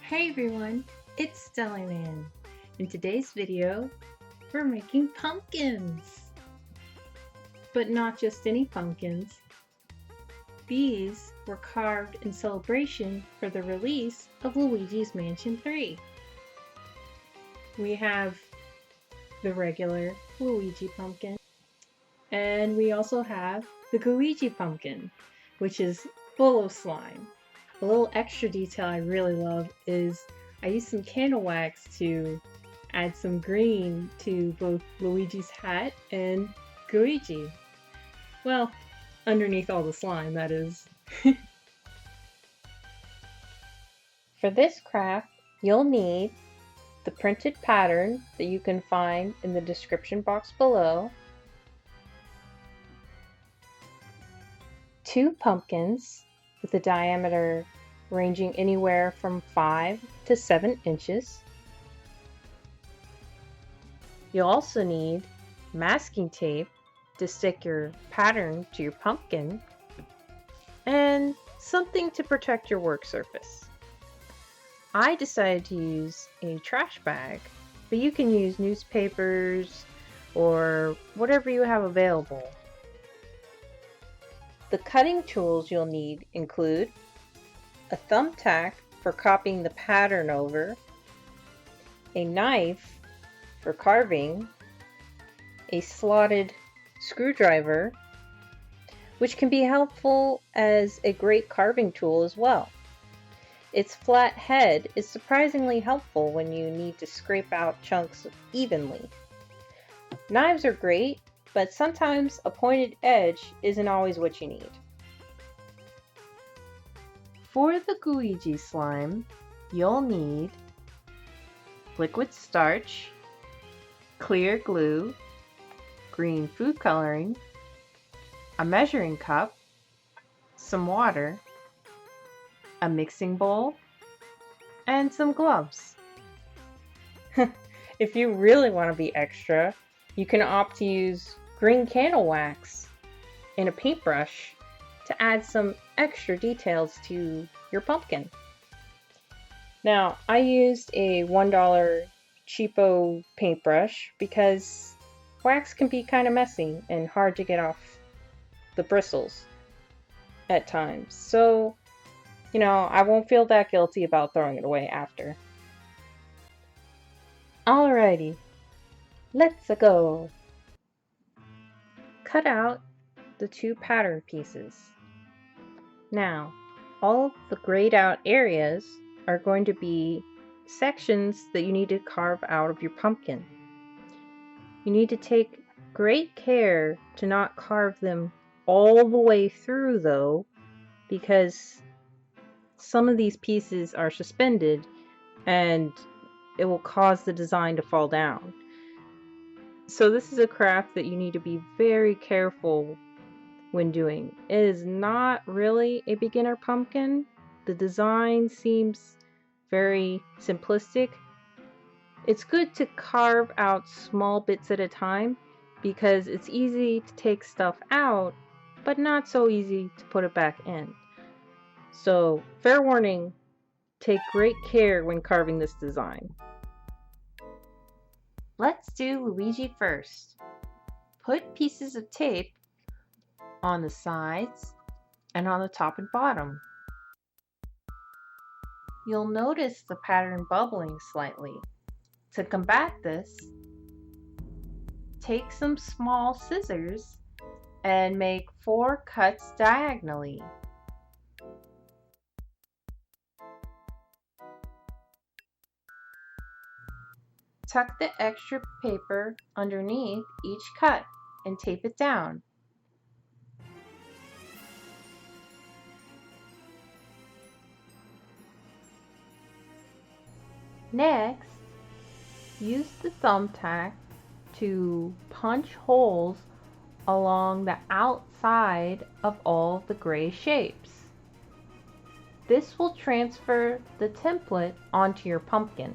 Hey everyone, it's Stellyman. In today's video, we're making pumpkins. But not just any pumpkins. These were carved in celebration for the release of Luigi's Mansion 3. We have the regular Luigi pumpkin, and we also have the Gooigi pumpkin, which is full of slime. A little extra detail I really love is I used some candle wax to add some green to both Luigi's hat and Gooigi. Well, underneath all the slime, that is. For this craft, you'll need the printed pattern that you can find in the description box below, 2 pumpkins with a diameter ranging anywhere from 5 to 7 inches. You'll also need masking tape to stick your pattern to your pumpkin, and something to protect your work surface. I decided to use a trash bag, but you can use newspapers or whatever you have available. The cutting tools you'll need include a thumbtack for copying the pattern over, a knife for carving, a slotted screwdriver, which can be helpful as a great carving tool as well. Its flat head is surprisingly helpful when you need to scrape out chunks evenly. Knives are great, but sometimes a pointed edge isn't always what you need. For the Gooigi slime, you'll need liquid starch, clear glue, green food coloring, a measuring cup, some water, a mixing bowl, and some gloves. If you really want to be extra, you can opt to use green candle wax in a paintbrush to add some extra details to your pumpkin. Now, I used a $1 cheapo paintbrush because wax can be kind of messy and hard to get off the bristles at times. So, I won't feel that guilty about throwing it away after. Alrighty, let's go. Cut out the 2 pattern pieces. Now, all of the grayed out areas are going to be sections that you need to carve out of your pumpkin. You need to take great care to not carve them all the way through though, because some of these pieces are suspended and it will cause the design to fall down. So this is a craft that you need to be very careful when doing. It is not really a beginner pumpkin. The design seems very simplistic. It's good to carve out small bits at a time because it's easy to take stuff out, but not so easy to put it back in. So, fair warning, take great care when carving this design. Let's do Luigi first. Put pieces of tape on the sides and on the top and bottom. You'll notice the pattern bubbling slightly. To combat this, take some small scissors and make 4 cuts diagonally. Tuck the extra paper underneath each cut and tape it down. Next, use the thumbtack to punch holes along the outside of all the gray shapes. This will transfer the template onto your pumpkin.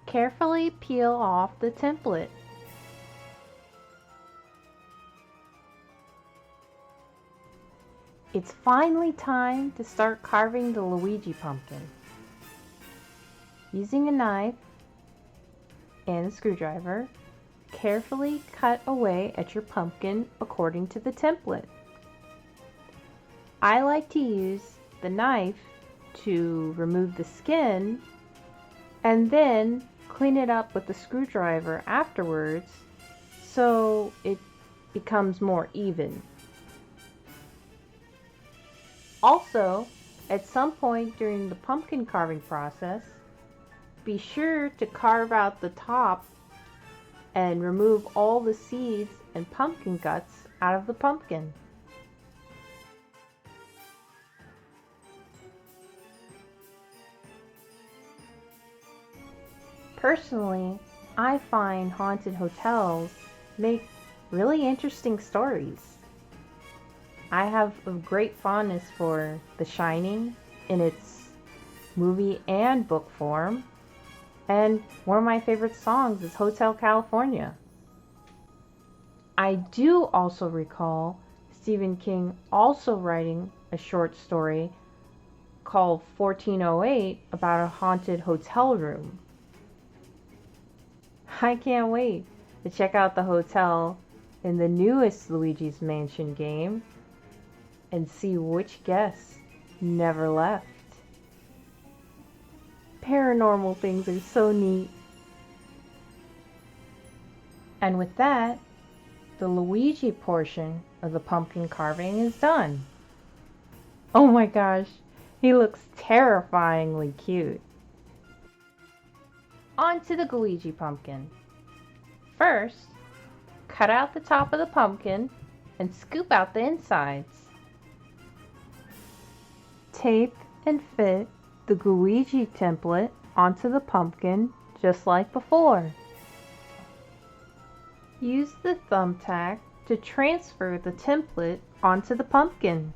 Carefully peel off the template. It's finally time to start carving the Luigi pumpkin. Using a knife and a screwdriver, carefully cut away at your pumpkin according to the template. I like to use the knife to remove the skin and then clean it up with the screwdriver afterwards so it becomes more even. Also, at some point during the pumpkin carving process, be sure to carve out the top and remove all the seeds and pumpkin guts out of the pumpkin. Personally, I find haunted hotels make really interesting stories. I have a great fondness for The Shining in its movie and book form, and one of my favorite songs is Hotel California. I do also recall Stephen King also writing a short story called 1408 about a haunted hotel room. I can't wait to check out the hotel in the newest Luigi's Mansion game and see which guests never left. Paranormal things are so neat. And with that, the Luigi portion of the pumpkin carving is done. Oh my gosh, he looks terrifyingly cute. On to the Gooigi pumpkin. First, cut out the top of the pumpkin and scoop out the insides. Tape and fit the Gooigi template onto the pumpkin just like before. Use the thumbtack to transfer the template onto the pumpkin.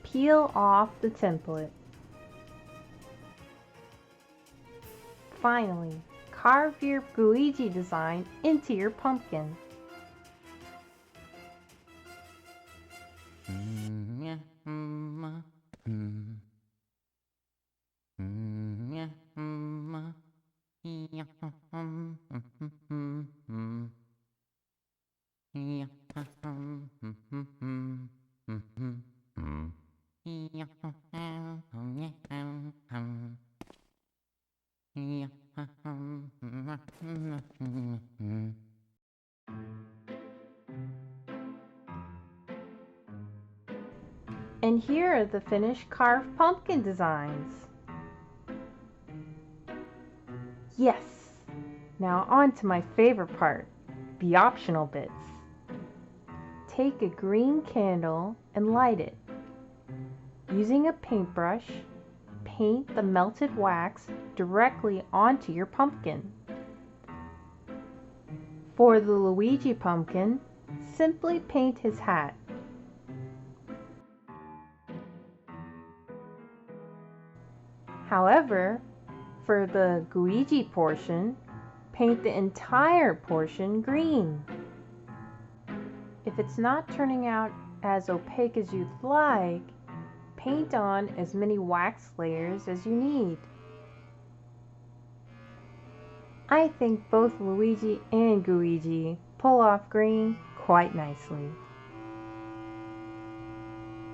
Peel off the template. Finally, carve your Gooigi design into your pumpkin. And here are the finished carved pumpkin designs. Yes! Now on to my favorite part, the optional bits. Take a green candle and light it. Using a paintbrush, paint the melted wax directly onto your pumpkin. For the Luigi pumpkin, simply paint his hat. However, for the Gooigi portion, paint the entire portion green. If it's not turning out as opaque as you'd like, paint on as many wax layers as you need. I think both Luigi and Gooigi pull off green quite nicely.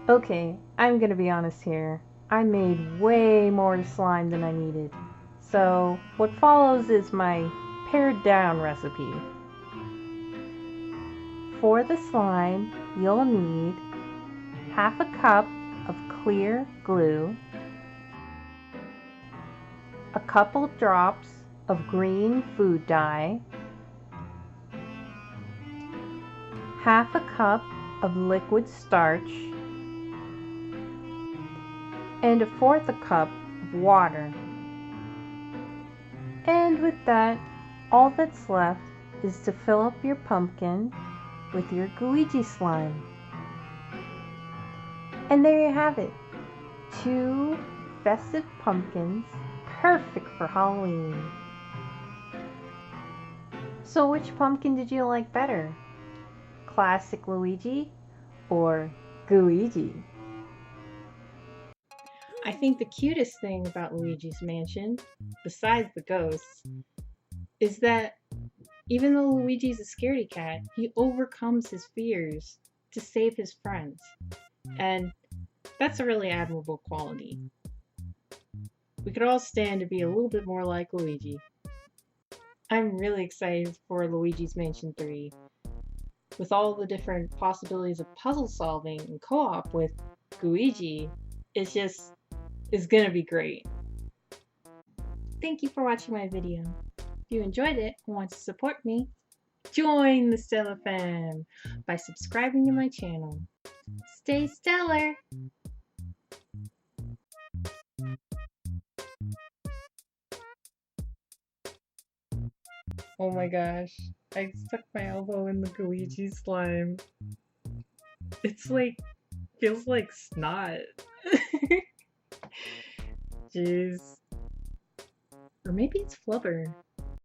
Okay, I'm gonna be honest here. I made way more slime than I needed. So what follows is my pared down recipe. For the slime, you'll need half a cup of clear glue, a couple drops of green food dye, half a cup of liquid starch, and 1/4 cup of water. And with that, all that's left is to fill up your pumpkin with your Gooigi slime. And there you have it, 2 festive pumpkins Perfect for Halloween. So which pumpkin did you like better? Classic Luigi or Gooigi? I think the cutest thing about Luigi's Mansion, besides the ghosts, is that even though Luigi's a scaredy cat, he overcomes his fears to save his friends. And that's a really admirable quality. We could all stand to be a little bit more like Luigi. I'm really excited for Luigi's Mansion 3. With all the different possibilities of puzzle solving and co-op with Gooigi, it's gonna be great. Thank you for watching my video. If you enjoyed it and want to support me, join the Stellar Fam by subscribing to my channel. Stay stellar! Oh my gosh, I stuck my elbow in the Gooigi Slime. It's like, feels like snot. Jeez. Or maybe it's flubber.